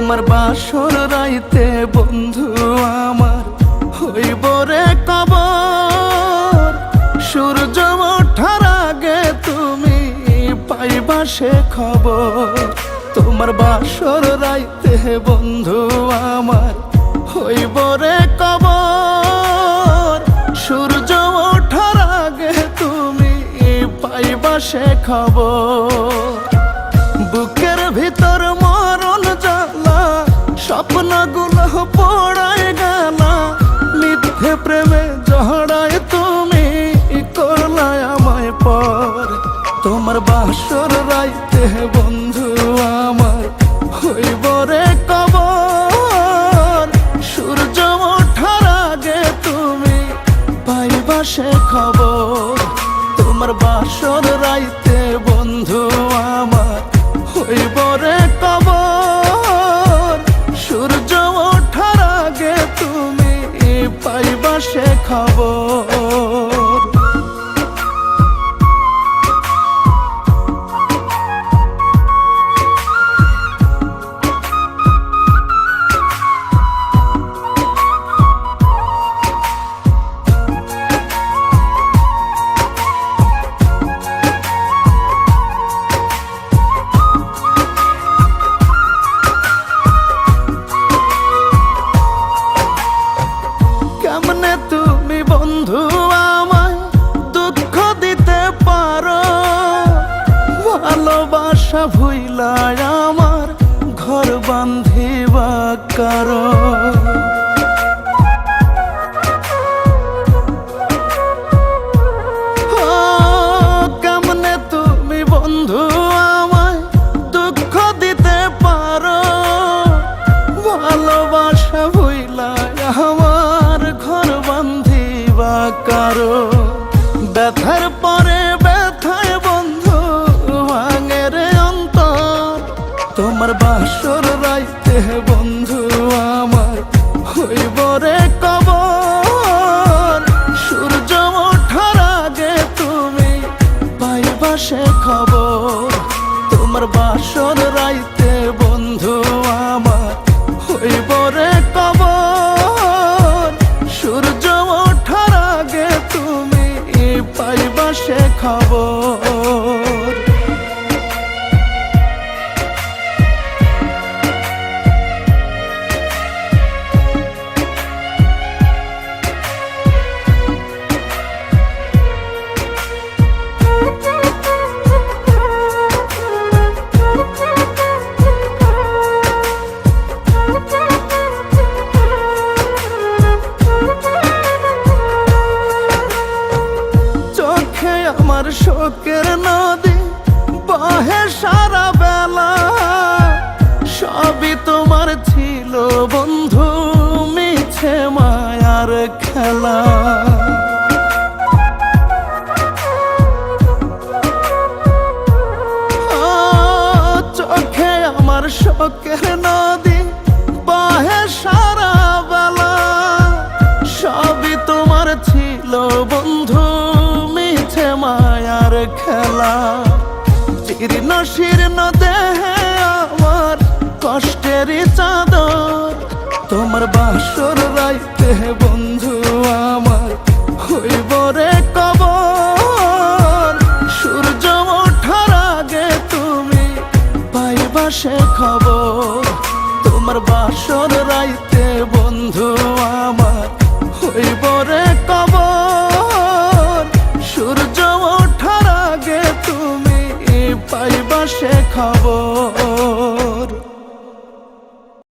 তোমার বাসর রাইতে বন্ধু আমার হইব রে কবর। সূর্য ওঠার আগে তুমি পাইবা সে খবর। তোমার বাসর রাইতে বন্ধু আমার হইব রে কবর। সূর্য ওঠার আগে তুমি পাইবা সে খবর। বুকের ভিতর মরণ জ্বালা, স্বপ্নগুলো পোড়ায় গেলা। মিথ্যে প্রেমে জড়ায় তুমি করলায় আমায় পর। তোমার বাসর রাইতে বন্ধু আমার হইব রে কবর। সূর্য ওঠার আগে তুমি পাইবা সে খবর। তোমার বাসর রাইতে বন্ধু আমার হইব রে কবর। সূর্য ওঠার আগে তুমি পাইবা সে খবর। কেমনে তুমি বন্ধু আমায় দুঃখ দিতে পারো? ভালোবাসা ভুইলায় আমার ঘর বান্ধিবা কারো। কেমনে তুমি বন্ধু আমায় দুঃখ দিতে পারো? ভালোবাসা ভুইলায় আমার ঘর বান্ধিবা কারো। ব্যথার পরে ব্যথায় বন্ধু ভাঙে রে অন্তর। তোমার বাসর রাইতে বন্ধু আমার হইব রে কবর। সূর্য ওঠার আগে তুমি পাইবা সে খবর। তোমার বাসর রাইতে বন্ধু আমার হইব রে কবর। সূর্য ওঠার আগে তুমি পাইবা সে খবর। আমার শোকের নদী বহে সারা বেলা। সবই তোমার ছিল বন্ধু মিছে মায়ার খেলা। চোখে আমার শোকের নদী বহে সারা বেলা। সবই তোমার ছিল বন্ধু মিছে মায়ার খেলা। জীর্ণ শীর্ণ দেহে আমার কষ্টেরই চাদর। তোমার বাসর রাইতে বন্ধু আমার হইব রে কবর। সূর্য ওঠার আগে তুমি পাইবা সে খবর। তোমার বাসর রাইতে বন্ধু আমার হইব রে কবর। সূর্য ওঠার আগে তুমি পাইবা সে খবর।